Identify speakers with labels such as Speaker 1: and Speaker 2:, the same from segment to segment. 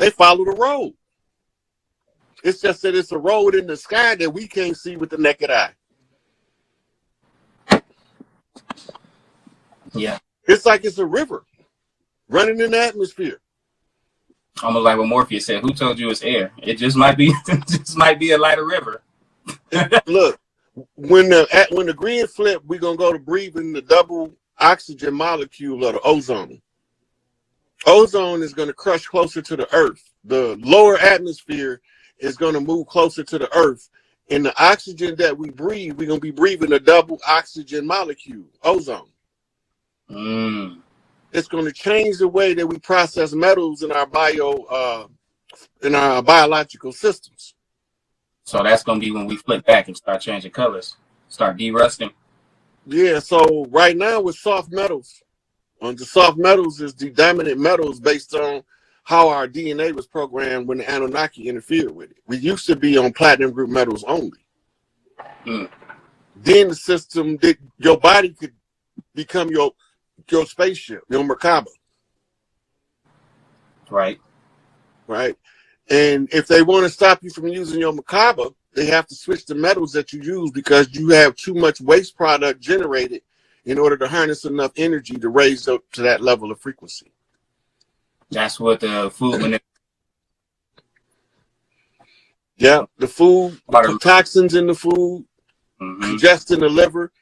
Speaker 1: They follow the road. It's just that it's a road in the sky that we can't see with the naked eye.
Speaker 2: Yeah.
Speaker 1: It's like it's a river running in the atmosphere.
Speaker 2: Almost like what Morpheus said. Who told you it's air? It just might be just might be a lighter river.
Speaker 1: Look, when the grid flip, we're gonna go to breathing the double oxygen molecule of the ozone. Ozone is gonna crush closer to the earth. The lower atmosphere is gonna move closer to the earth. And the oxygen that we breathe, we're gonna be breathing a double oxygen molecule, ozone. It's going to change the way that we process metals in our biological systems.
Speaker 2: So that's going to be when we flip back and start changing colors, start de-rusting.
Speaker 1: Yeah. So right now with soft metals, the soft metals is the dominant metals based on how our DNA was programmed when the Anunnaki interfered with it. We used to be on platinum group metals only. Then the system that your body could become your spaceship, your Merkaba.
Speaker 2: Right.
Speaker 1: And if they want to stop you from using your Merkaba, they have to switch the metals that you use because you have too much waste product generated in order to harness enough energy to raise up to that level of frequency.
Speaker 2: That's what the food.
Speaker 1: Yeah, the food, the toxins in the food, congesting the liver.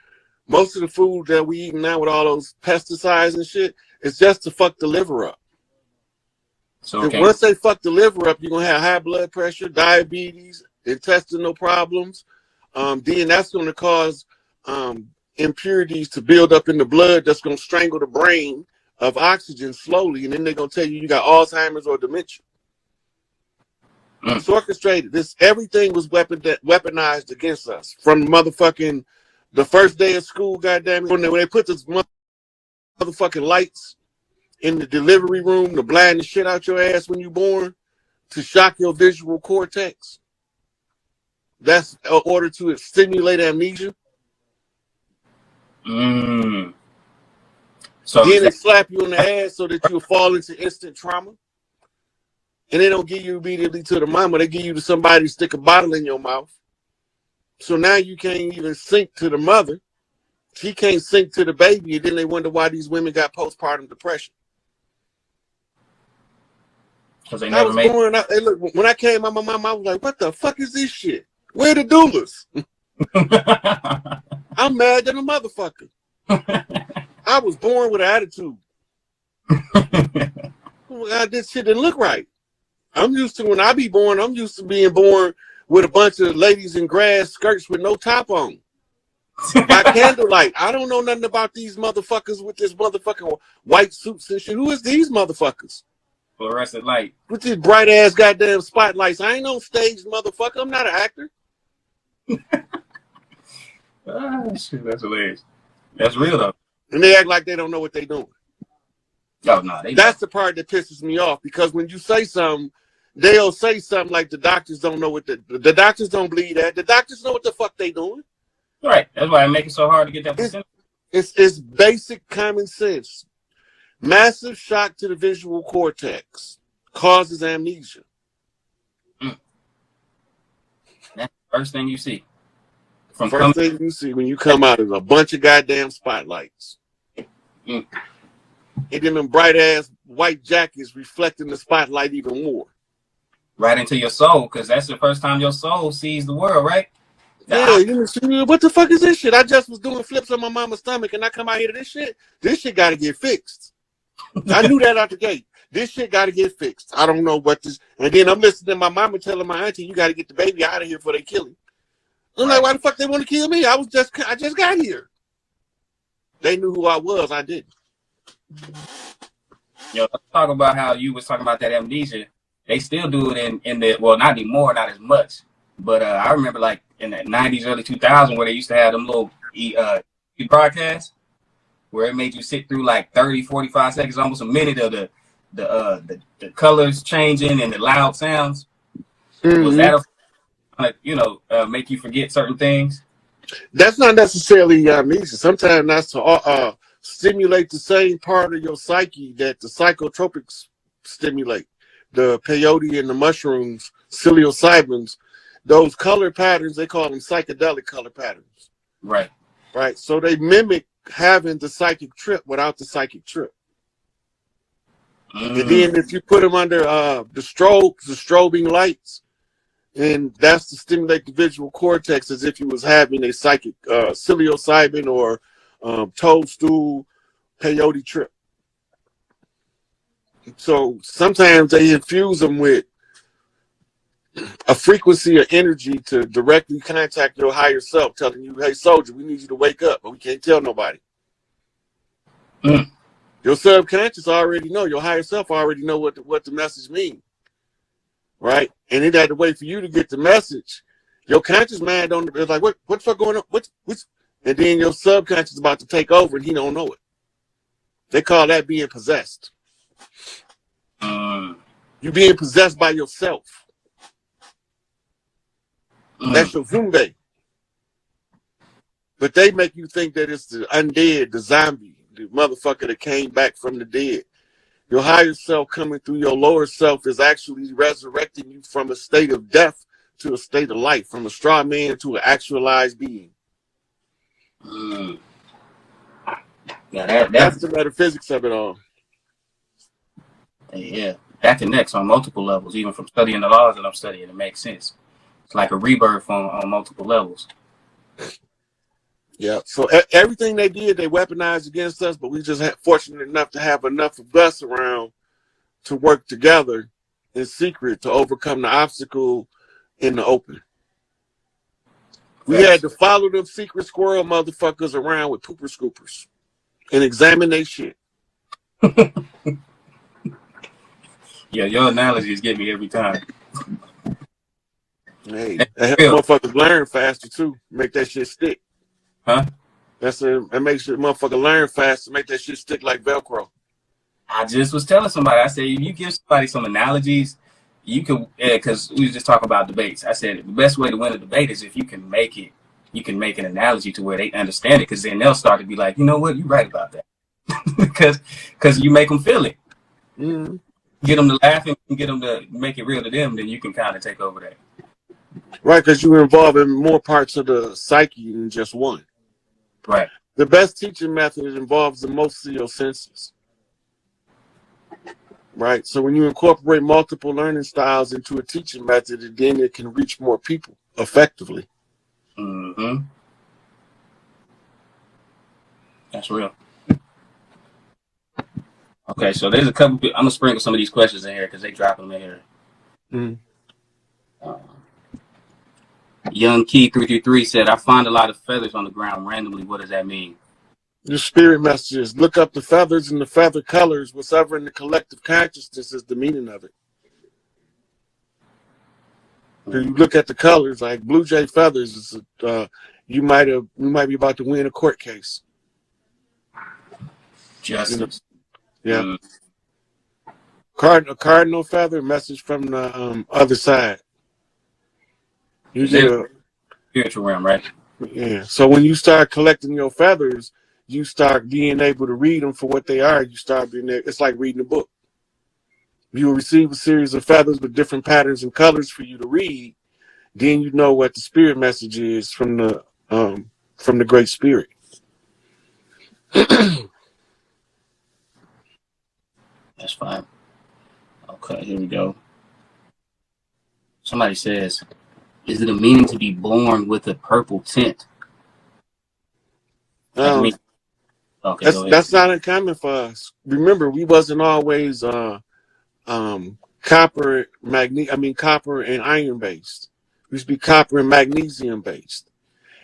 Speaker 1: Most of the food that we eat now with all those pesticides and shit, it's just to fuck the liver up. So once they fuck the liver up, you're going to have high blood pressure, diabetes, intestinal problems. Then that's going to cause impurities to build up in the blood that's going to strangle the brain of oxygen slowly. And then they're going to tell you got Alzheimer's or dementia. It's orchestrated. Everything was weaponized against us from motherfucking the first day of school, goddamn it, when they put this motherfucking lights in the delivery room to blind the shit out your ass when you're born, to shock your visual cortex. That's in order to stimulate amnesia. So then they slap you on the ass so that you'll fall into instant trauma. And they don't give you immediately to the mama. They give you to somebody to stick a bottle in your mouth. So now you can't even sync to the mother. She can't sync to the baby. And then they wonder why these women got postpartum depression.
Speaker 2: Because they never made
Speaker 1: look, when I came out, my mom, I was like, what the fuck is this shit? Where the doulas? I'm mad than a motherfucker. I was born with an attitude. This shit didn't look right. I'm used to, when I be born, I'm used to being born with a bunch of ladies in grass skirts with no top on. By candlelight. I don't know nothing about these motherfuckers with this motherfucking white suits and shit. Who is these motherfuckers?
Speaker 2: Fluorescent light.
Speaker 1: With these bright ass goddamn spotlights. I ain't no stage motherfucker. I'm not an actor.
Speaker 2: Shit, that's hilarious. That's real though.
Speaker 1: And they act like they don't know what they doing.
Speaker 2: Oh no,
Speaker 1: that's the part that pisses me off, because when you say something, they'll say something like the doctors don't know what the doctors don't believe that. The doctors know what the fuck they doing.
Speaker 2: Right. That's why I make it so hard to get that percentage.
Speaker 1: It's basic common sense. Massive shock to the visual cortex causes amnesia.
Speaker 2: That's the first thing you see.
Speaker 1: First thing you see when you come out is a bunch of goddamn spotlights. And then them bright ass white jackets reflecting the spotlight even more.
Speaker 2: Right into your soul, because that's the first time your soul sees the world, right?
Speaker 1: Yeah, what the fuck is this shit? I just was doing flips on my mama's stomach and I come out here to this shit. This shit got to get fixed. I knew that out the gate. This shit got to get fixed. I don't know what this. And then I'm listening to my mama telling my auntie, you got to get the baby out of here before they kill him. I'm like, why the fuck they want to kill me? I just got here. They knew who I was. I didn't.
Speaker 2: Yo, let's talk about how you was talking about that amnesia. They still do it in the, well, not anymore, not as much. But I remember like in the 90s, early 2000s, where they used to have them little broadcasts where it made you sit through like 30, 45 seconds, almost a minute of the colors changing and the loud sounds. Was that make you forget certain things?
Speaker 1: That's not necessarily amnesia. Sometimes that's to stimulate the same part of your psyche that the psychotropics stimulate. the peyote and the mushrooms, psilocybins, those color patterns, they call them psychedelic color patterns.
Speaker 2: Right.
Speaker 1: Right. So they mimic having the psychic trip without the psychic trip. And then if you put them under the strobing lights, and that's to stimulate the visual cortex as if you was having a psychic psilocybin or toadstool peyote trip. So sometimes they infuse them with a frequency or energy to directly contact your higher self, telling you, hey, soldier, we need you to wake up, but we can't tell nobody. Your subconscious already know, your higher self already know what the message means, right? And it had to wait for you to get the message. Your conscious mind don't, it's like, what the fuck going on? What's, and then your subconscious is about to take over and he don't know it. They call that being possessed. You being possessed by yourself. That's your Zumbe. But they make you think that it's the undead, the zombie, the motherfucker that came back from the dead. Your higher self coming through your lower self is actually resurrecting you from a state of death to a state of life, from a straw man to an actualized being.
Speaker 2: Yeah,
Speaker 1: that's the metaphysics of it all.
Speaker 2: Yeah, that connects on multiple levels, even from studying the laws that I'm studying. It makes sense. It's like a rebirth on multiple levels.
Speaker 1: Yeah, so everything they did, they weaponized against us, but we just fortunate enough to have enough of us around to work together in secret to overcome the obstacle in the open. We had to follow them secret squirrel motherfuckers around with pooper scoopers and examine their shit.
Speaker 2: Yeah, your analogies get me every time.
Speaker 1: Hey, that helps motherfuckers learn faster too. Make that shit stick.
Speaker 2: Huh?
Speaker 1: That makes the motherfucker learn faster. Make that shit stick like Velcro.
Speaker 2: I just was telling somebody. I said, if you give somebody some analogies, you can. Because we was just talking about debates. I said the best way to win a debate is if you can make it. You can make an analogy to where they understand it, because then they'll start to be like, you know what, you're right about that. Because you make them feel it.
Speaker 1: Mm-hmm.
Speaker 2: Get them to laugh and get them to make it real to them, then you can kind of take over that.
Speaker 1: Right, because you're involved in more parts of the psyche than just one.
Speaker 2: Right.
Speaker 1: The best teaching method involves the most of your senses. Right, so when you incorporate multiple learning styles into a teaching method, then it can reach more people effectively.
Speaker 2: Mm-hmm. That's real. Okay, so there's a couple. I'm gonna sprinkle some of these questions in here because they drop them in here. Young Key 333 said, "I find a lot of feathers on the ground randomly. What does that mean?"
Speaker 1: Your spirit messages. Look up the feathers and the feather colors. Whatever in the collective consciousness is the meaning of it. So you look at the colors, like blue jay feathers. You might be about to win a court case.
Speaker 2: Justice.
Speaker 1: Yeah. A cardinal feather, message from the other side. You get a
Speaker 2: spiritual realm, right?
Speaker 1: Yeah. So when you start collecting your feathers, you start being able to read them for what they are. You start being there. It's like reading a book. You will receive a series of feathers with different patterns and colors for you to read. Then you know what the spirit message is from the Great Spirit.
Speaker 2: That's fine. Okay, here we go. Somebody says, "Is it a meaning to be born with a purple tint?"
Speaker 1: Okay, that's not uncommon for us. Remember, we wasn't always copper and iron based. We used to be copper and magnesium based,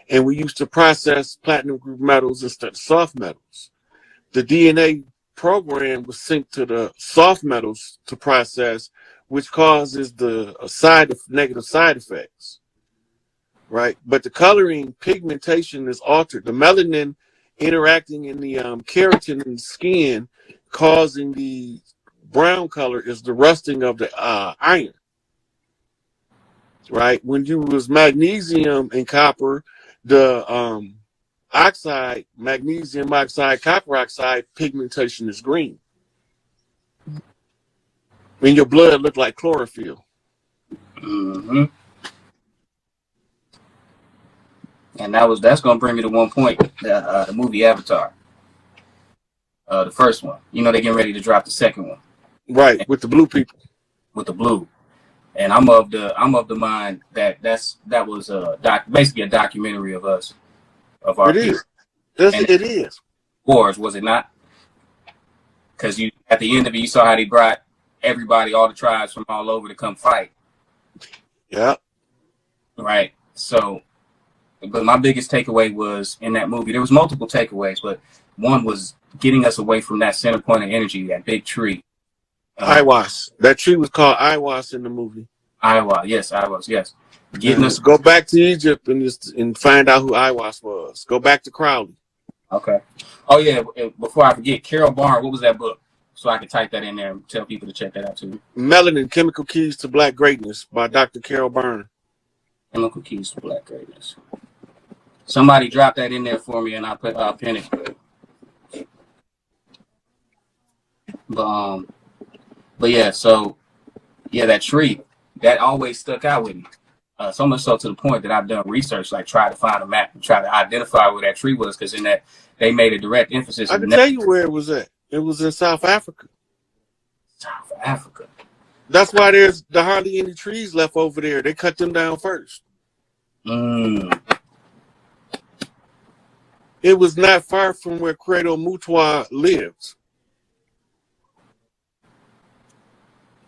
Speaker 1: and we used to process platinum group metals instead of soft metals. The DNA program was synced to the soft metals to process, which causes the negative side effects, right? But the coloring pigmentation is altered. The melanin interacting in the keratin in the skin, causing the brown color, is the rusting of the iron, right? When you was magnesium and copper, the oxide, magnesium oxide, copper oxide pigmentation is green. and your blood looked like chlorophyll.
Speaker 2: Mm-hmm. And that's gonna bring me to one point. The movie Avatar, the first one. You know, they're getting ready to drop the second one.
Speaker 1: Right, with the blue people.
Speaker 2: With the blue. And I'm of the mind that that was basically a documentary of us, of our
Speaker 1: people. It is.
Speaker 2: Wars, was it not? Because you at the end of it, you saw how they brought everybody, all the tribes from all over to come fight.
Speaker 1: Yeah.
Speaker 2: Right. So, but my biggest takeaway was in that movie. There was multiple takeaways, but one was getting us away from that center point of energy, that big tree.
Speaker 1: Iwas. That tree was called Iwas in the movie.
Speaker 2: Iwas, yes. Getting us
Speaker 1: go back to Egypt and find out who Iwas was. Go back to Crowley.
Speaker 2: Okay. Oh yeah. Before I forget, Carol Barnes. What was that book? So I can type that in there and tell people to check that out too.
Speaker 1: Melanin: Chemical Keys to Black Greatness by Dr. Carol Barnes.
Speaker 2: Chemical Keys to Black Greatness. Somebody drop that in there for me, and I'll pin it. But yeah, so yeah, that tree that always stuck out with me. So much so to the point that I've done research, like try to find a map and try to identify where that tree was, because in that they made a direct emphasis.
Speaker 1: I can tell you where it was at. It was in South Africa.
Speaker 2: South Africa.
Speaker 1: That's why there's hardly any trees left over there. They cut them down first. It was not far from where Credo Mutwa lives.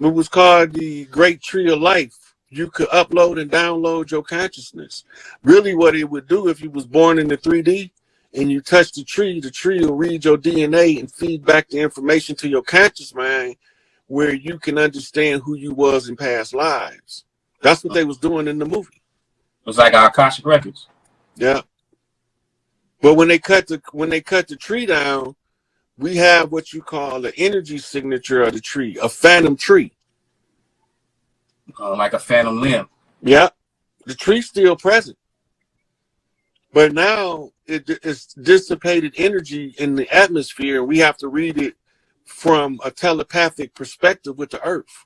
Speaker 1: It was called the Great Tree of Life. You could upload and download your consciousness. Really what it would do, if you was born in the 3D and you touch the tree will read your DNA and feed back the information to your conscious mind, where you can understand who you was in past lives. That's what they was doing in the movie.
Speaker 2: It was like our CASHAPP records.
Speaker 1: Yeah. But when they cut the tree down, we have what you call the energy signature of the tree, a phantom tree.
Speaker 2: Like a phantom limb.
Speaker 1: Yeah. The tree's still present. But now it's dissipated energy in the atmosphere, and we have to read it from a telepathic perspective with the earth.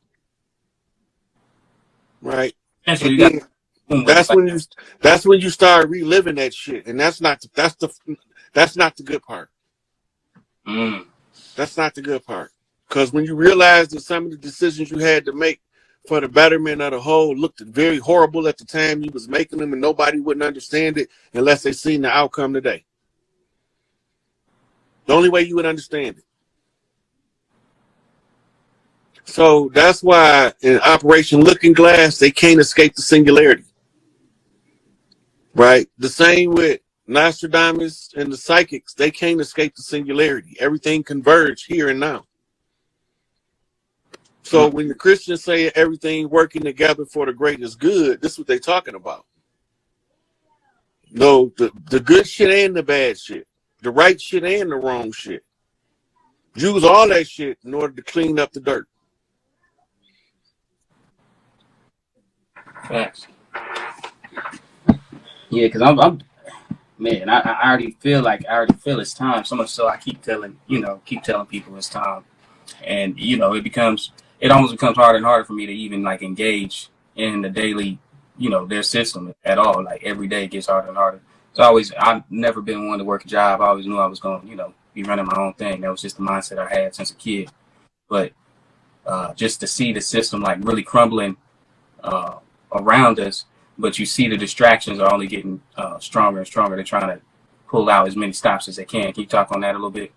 Speaker 1: Right?
Speaker 2: And so
Speaker 1: that's when you start reliving that shit. And that's not the good part. That's not the good part. Because when you realize that some of the decisions you had to make for the betterment of the whole looked very horrible at the time you was making them, and nobody wouldn't understand it unless they seen the outcome today. The only way you would understand it. So that's why in Operation Looking Glass, they can't escape the singularity. Right? The same with Nostradamus and the psychics, they can't escape the singularity. Everything converged here and now. So when the Christians say everything working together for the greatest good, this is what they're talking about. No, the good shit and the bad shit. The right shit and the wrong shit. Use all that shit in order to clean up the dirt.
Speaker 2: Facts. Yeah, because I'm man, I already feel it's time. So much so I keep telling people it's time. And it almost becomes harder and harder for me to even like engage in the daily, their system at all. Like every day it gets harder and harder. So I've never been one to work a job. I always knew I was going to, be running my own thing. That was just the mindset I had since a kid. But just to see the system like really crumbling around us, but you see the distractions are only getting stronger and stronger. They're trying to pull out as many stops as they can. Can you talk on that a little bit?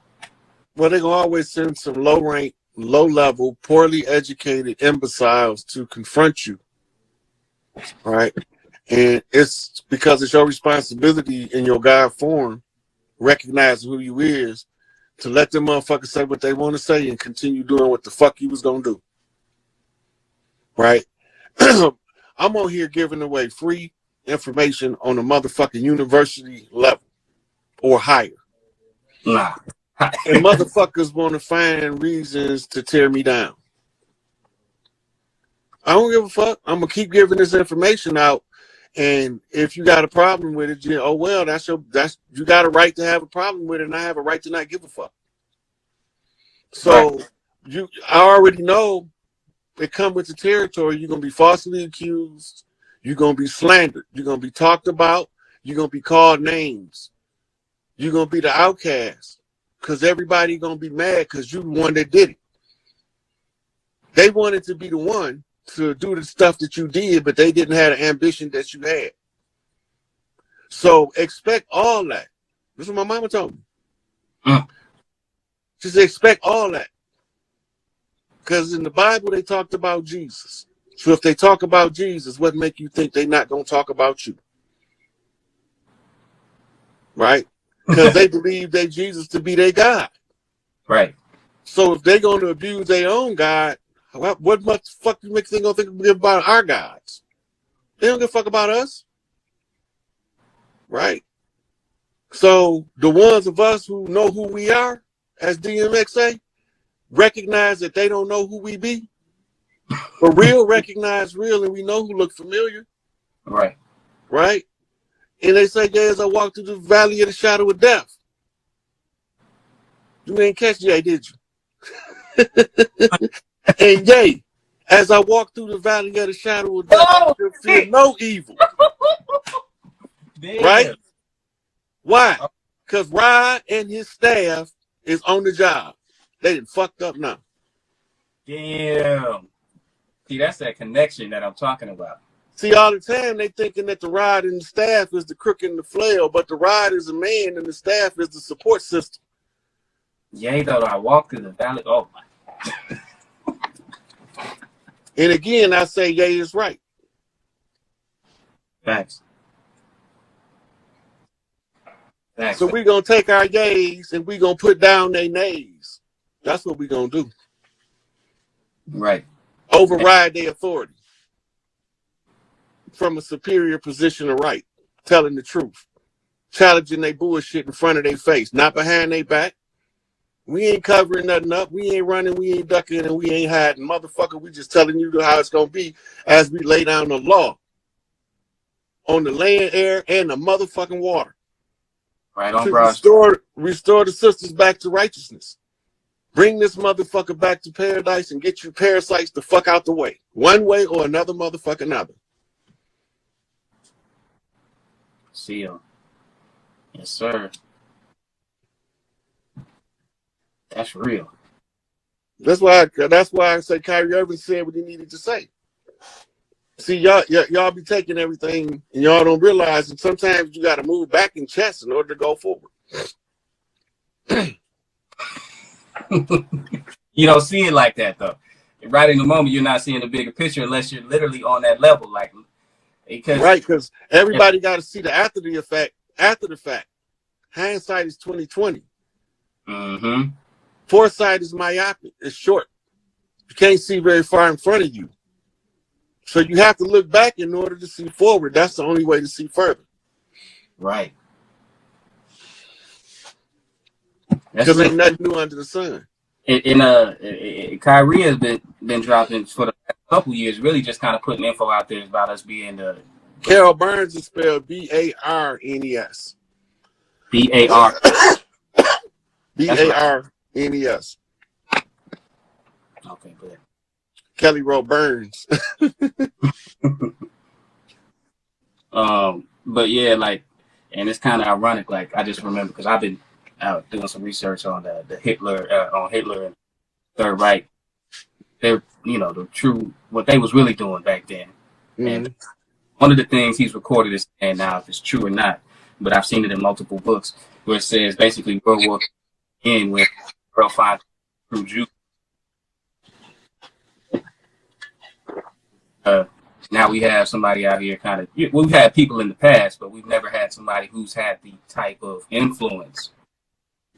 Speaker 1: Well, they're going to always send some low-level, poorly educated imbeciles to confront you, right? And it's because it's your responsibility in your God form, recognizing who you is, to let them motherfuckers say what they want to say and continue doing what the fuck you was going to do, right? I'm on here giving away free information on a motherfucking university level or higher.
Speaker 2: Nah.
Speaker 1: And motherfuckers want to find reasons to tear me down. I don't give a fuck. I'm going to keep giving this information out. And if you got a problem with it, you got a right to have a problem with it, and I have a right to not give a fuck. So I already know it come with the territory. You're gonna be falsely accused. You're gonna be slandered. You're gonna be talked about. You're gonna be called names. You're gonna be the outcast because everybody gonna be mad because you the one that did it. They wanted to be the one to do the stuff that you did, but they didn't have the ambition that you had. So expect all that. This is what my mama told me. She said, expect all that. Because in the Bible, they talked about Jesus. So if they talk about Jesus, what make you think they're not going to talk about you? Right? Because they believe that Jesus to be their God.
Speaker 2: Right.
Speaker 1: So if they're going to abuse their own God, what much fuck you make them going to think about our gods? They don't give a fuck about us. Right? So the ones of us who know who we are, as DMX say, recognize that they don't know who we be. But real recognize real, and we know who look familiar.
Speaker 2: Right.
Speaker 1: Right? And they say, yeah, as I walk through the valley of the shadow of death. You ain't catch Jay, did you? And yay, as I walk through the valley of the shadow of death, I fear no evil.
Speaker 2: Damn.
Speaker 1: Right? Why? Because Rod and his staff is on the job. They done fucked up now.
Speaker 2: Damn. See, that's that connection that I'm talking about.
Speaker 1: See, all the time they thinking that the Rod and the staff is the crook and the flail, but the Rod is a man and the staff is the support system.
Speaker 2: Yea, though I walk through the valley. Oh my.
Speaker 1: And again, I say yay is right.
Speaker 2: Thanks. Thanks.
Speaker 1: So we're going to take our yays and we're going to put down their nays. That's what we're going to do.
Speaker 2: Right.
Speaker 1: Override their authority from a superior position of right, telling the truth, challenging their bullshit in front of their face, not behind their back. We ain't covering nothing up. We ain't running. We ain't ducking, and we ain't hiding. Motherfucker, we just telling you how it's going to be as we lay down the law on the land, air, and the motherfucking water.
Speaker 2: Right on,
Speaker 1: bro. Restore the sisters back to righteousness. Bring this motherfucker back to paradise and get you parasites the fuck out the way. One way or another motherfucking other.
Speaker 2: Seal. Yes, sir. That's real.
Speaker 1: That's why I say Kyrie Irving said what he needed to say. See, y'all be taking everything and y'all don't realize that sometimes you got to move back in chess in order to go forward.
Speaker 2: You don't see it like that though. Right in the moment, you're not seeing the bigger picture unless you're literally on that level. Like, because
Speaker 1: everybody got to see the after the fact. Hindsight is 20/20.
Speaker 2: Mm-hmm.
Speaker 1: Foresight is myopic. It's short. You can't see very far in front of you. So you have to look back in order to see forward. That's the only way to see further.
Speaker 2: Right.
Speaker 1: Because ain't nothing new under the sun.
Speaker 2: Kyrie has been dropping for the past couple years, really just kind of putting info out there about us being the.
Speaker 1: Carol Burns is spelled B-A-R-N-E-S.
Speaker 2: B-A-R.
Speaker 1: B-A-R-N-E-S.
Speaker 2: Okay, good.
Speaker 1: Kelly wrote Burns.
Speaker 2: But yeah, like, and it's kind of ironic. Like, I just remember because I've been out doing some research on the Hitler and Third Reich. They're, the true what they was really doing back then. Mm-hmm. And one of the things he's recorded is saying now if it's true or not, but I've seen it in multiple books where it says basically World War in when World finds true Jews. Now we have somebody out here kind of, we've had people in the past, but we've never had somebody who's had the type of influence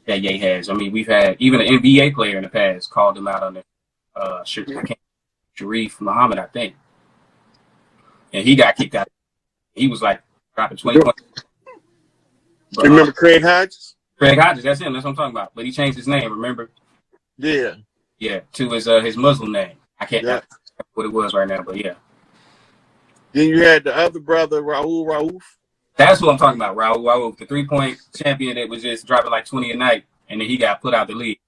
Speaker 2: that Ye has. I mean, we've had even an NBA player in the past called him out on the Sharif Muhammad, I think. And he got kicked out. He was like dropping 20 points.
Speaker 1: But, remember Craig Hodges?
Speaker 2: Craig Hodges, that's him. That's what I'm talking about. But he changed his name, remember?
Speaker 1: Yeah.
Speaker 2: Yeah, to his Muslim name. I can't remember what it was right now, but yeah.
Speaker 1: Then you had the other brother, Raul Rauf.
Speaker 2: That's what I'm talking about, Raul Rauf, the 3-point champion that was just dropping like 20 a night, and then he got put out the league.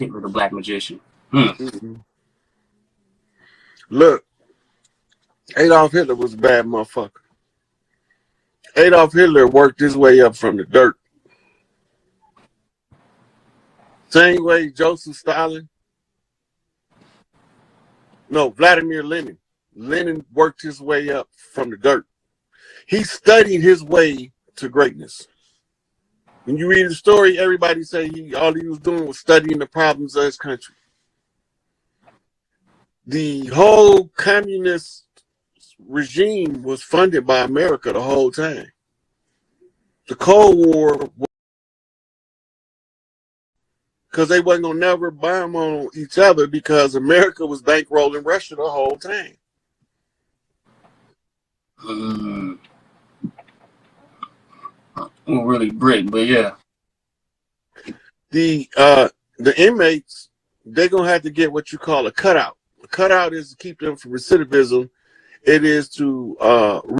Speaker 2: Hitler the Black Magician.
Speaker 1: Look, Adolf Hitler was a bad motherfucker. Adolf Hitler worked his way up from the dirt. Same way Joseph Stalin. No, Vladimir Lenin. Lenin worked his way up from the dirt. He studied his way to greatness. When you read the story, everybody say all he was doing was studying the problems of his country. The whole communist regime was funded by America the whole time. The Cold War, because they wasn't gonna never bomb on each other because America was bankrolling Russia the whole time.
Speaker 2: Well, really Britain, but yeah.
Speaker 1: The inmates, they're gonna have to get what you call a cutout. A cutout is to keep them from recidivism. It is to